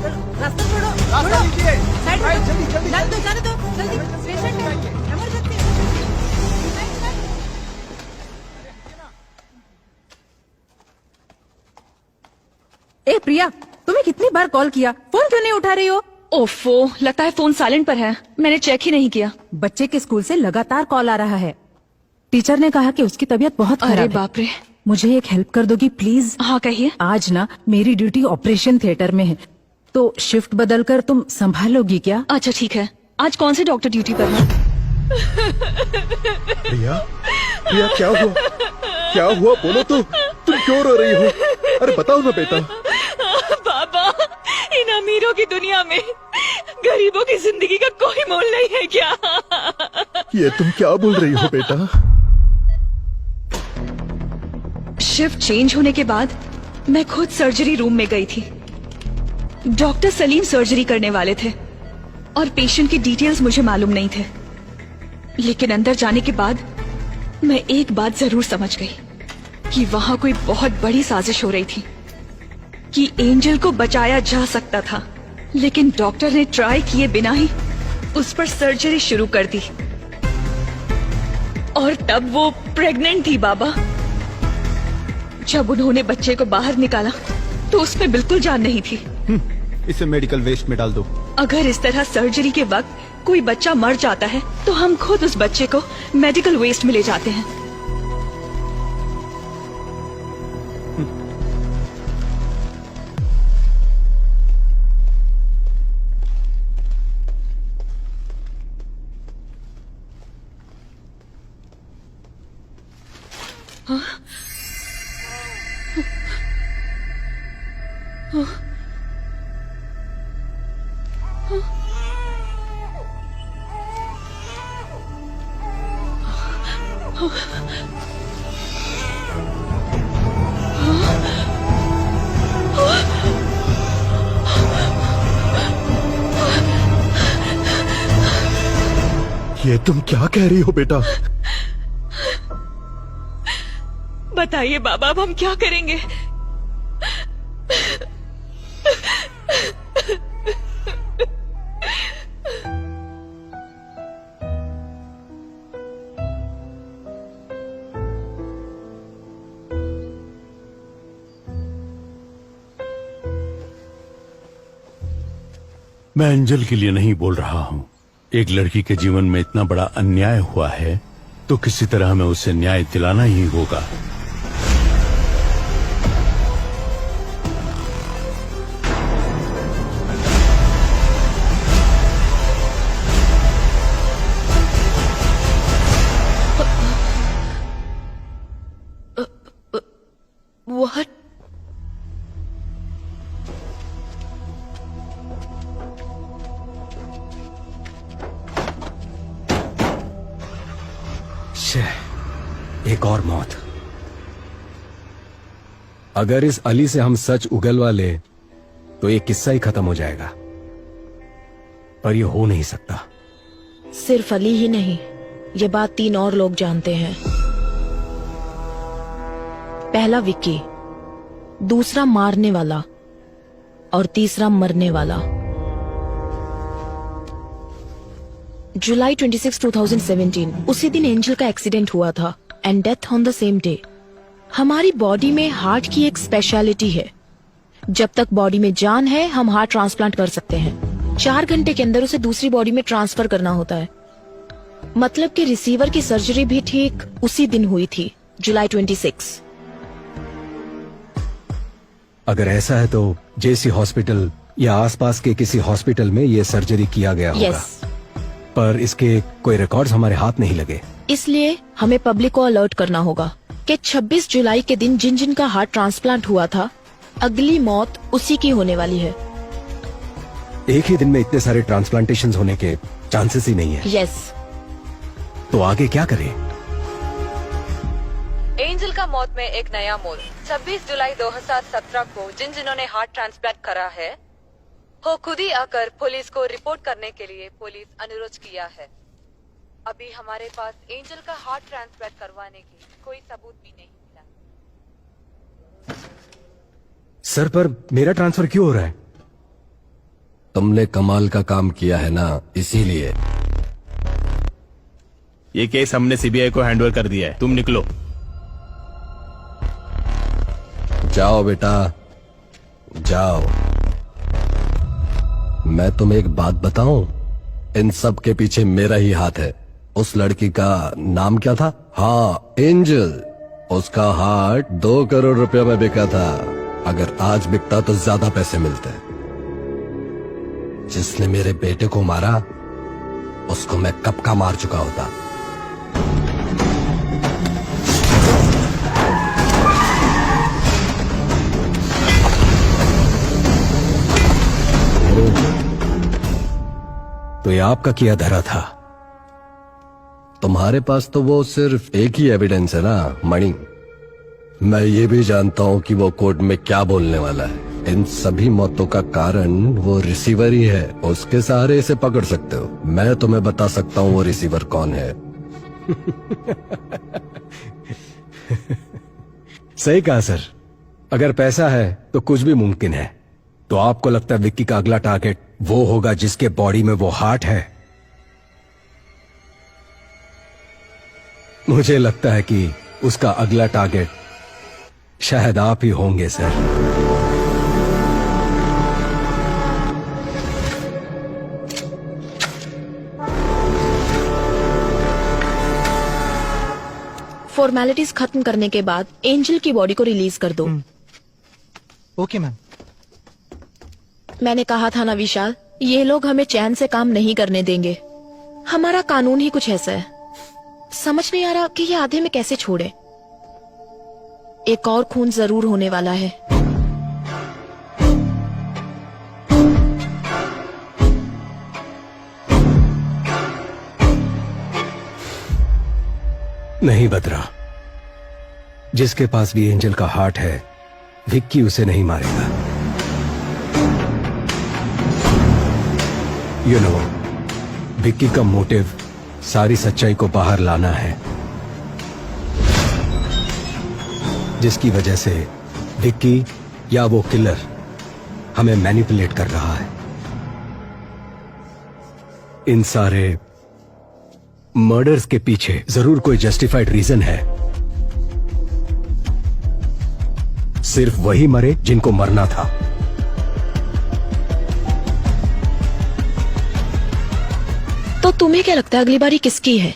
रास्ता छोड़ो, रास्ता लीजिए। साइड भाई, में जल्दी, जल्दी, जाने जल्दी। दो, जाने दो, जल्दी, पेशेंट है, इमरजेंसी। ए प्रिया, तुम्हें कितनी बार कॉल किया, फोन क्यों नहीं उठा रही हो? ओफो, लगता है फोन साइलेंट पर है। मैंने चेक ही नहीं किया। बच्चे के स्कूल से लगातार कॉल आ रहा है। टीचर ने कहा कि उसकी तबीयत बहुत अरे खराब है। बाप रे। मुझे एक हेल्प कर दोगी प्लीज? हाँ कहिए। आज ना मेरी ड्यूटी ऑपरेशन थिएटर में है, तो शिफ्ट बदलकर तुम संभालोगी क्या? अच्छा ठीक है। आज कौन से डॉक्टर ड्यूटी पर है? प्रिया, प्रिया क्या हुआ? क्या हुआ बोलो तो, तुम क्यों रो रही हो? अरे बताओ ना बेटा। बाबा, इन अमीरों की दुनिया में गरीबों की जिंदगी का कोई मोल नहीं है क्या? ये तुम क्या बोल रही हो बेटा? शिफ्ट चेंज होने के बाद मैं खुद सर्जरी रूम में गई थी। डॉक्टर सलीम सर्जरी करने वाले थे और पेशेंट की डिटेल्स मुझे मालूम नहीं थे, लेकिन अंदर जाने के बाद मैं एक बात जरूर समझ गई कि वहां कोई बहुत बड़ी साजिश हो रही थी कि एंजल को बचाया जा सकता था, लेकिन डॉक्टर ने ट्राई किए बिना ही उस पर सर्जरी शुरू कर दी। और तब वो प्रेग्नेंट थी बाबा। जब उन्होंने बच्चे को बाहर निकाला तो उसमें बिल्कुल जान नहीं थी। इसे मेडिकल वेस्ट में डाल दो। अगर इस तरह सर्जरी के वक्त कोई बच्चा मर जाता है तो हम खुद उस बच्चे को मेडिकल वेस्ट में ले जाते हैं। ये तुम क्या कह रही हो बेटा? बताइए बाबा, अब हम क्या करेंगे? मैं एंजल के लिए नहीं बोल रहा हूं। एक लड़की के जीवन में इतना बड़ा अन्याय हुआ है तो किसी तरह हमें उसे न्याय दिलाना ही होगा। What? एक और मौत। अगर इस अली से हम सच उगलवा ले तो ये किस्सा ही खत्म हो जाएगा, पर ये हो नहीं सकता। सिर्फ अली ही नहीं, ये बात 3 और लोग जानते हैं। पहला विक्की, दूसरा मारने वाला और तीसरा मरने वाला। जुलाई 26, 2017 उसी दिन एंजल का एक्सीडेंट हुआ था and death on the same day. हमारी बॉडी में हार्ट की एक स्पेशलिटी है, जब तक बॉडी में जान है हम हार्ट ट्रांसप्लांट कर सकते हैं। 4 घंटे के अंदर उसे दूसरी बॉडी में ट्रांसफर करना होता है। मतलब कि रिसीवर की सर्जरी भी ठीक उसी दिन हुई थी, जुलाई 26। अगर ऐसा है तो जेसी हॉस्पिटल या आसपास के किसी हॉस्पिटल में ये सर्जरी किया गया होगा। यस। पर इसके कोई रिकॉर्ड्स हमारे हाथ नहीं लगे। इसलिए हमें पब्लिक को अलर्ट करना होगा कि 26 जुलाई के दिन जिन जिन का हार्ट ट्रांसप्लांट हुआ था, अगली मौत उसी की होने वाली है। एक ही दिन में इतने सारे ट्रांसप्लांटेशंस होने के चांसेस ही नहीं है। यस। तो आगे क्या करें? एंजल का मौत में एक नया मोड़। 26 जुलाई 2017 को जिन जिन्होंने हार्ट ट्रांसप्लांट करा है वो खुद ही आकर पुलिस को रिपोर्ट करने के लिए पुलिस अनुरोध किया है। अभी हमारे पास एंजल का हार्ट ट्रांसप्लांट करवाने की कोई सबूत भी नहीं मिला। सर, पर मेरा ट्रांसफर क्यों हो रहा है? तुमने कमाल का काम किया है ना, इसीलिए। ये केस हमने सीबीआई को हैंडओवर कर दिया है, तुम निकलो। जाओ बेटा, जाओ। मैं तुम्हें एक बात बताऊं, इन सब के पीछे मेरा ही हाथ है। उस लड़की का नाम क्या था? हाँ, एंजल। उसका हार्ट 2 करोड़ रुपए में बिका था। अगर आज बिकता तो ज्यादा पैसे मिलते। जिसने मेरे बेटे को मारा उसको मैं कब का मार चुका होता। तो ये आपका किया धरा था। तुम्हारे पास तो वो सिर्फ एक ही एविडेंस है ना, मणि। मैं ये भी जानता हूं कि वो कोर्ट में क्या बोलने वाला है। इन सभी मौतों का कारण वो रिसीवर ही है। उसके सहारे इसे पकड़ सकते हो। मैं तुम्हें बता सकता हूं वो रिसीवर कौन है। सही कहा सर। अगर पैसा है तो कुछ भी मुमकिन है। तो आपको लगता है विक्की का अगला टारगेट वो होगा जिसके बॉडी में वो हार्ट है? मुझे लगता है कि उसका अगला टारगेट शायद आप ही होंगे सर। फॉर्मेलिटीज खत्म करने के बाद एंजल की बॉडी को रिलीज कर दो। Okay ma'am. मैंने कहा था ना विशाल, ये लोग हमें चैन से काम नहीं करने देंगे। हमारा कानून ही कुछ ऐसा है। समझ नहीं आ रहा कि ये आधे में कैसे छोड़े। एक और खून जरूर होने वाला है। नहीं बदरा, जिसके पास भी एंजल का हार्ट है, विक्की उसे नहीं मारेगा। यू नो, विक्की का मोटिव सारी सच्चाई को बाहर लाना है, जिसकी वजह से विक्की या वो किलर हमें मैनिपुलेट कर रहा है। इन सारे मर्डर्स के पीछे जरूर कोई जस्टिफाइड रीजन है। सिर्फ वही मरे जिनको मरना था। तो तुम्हें क्या लगता है अगली बारी किसकी है?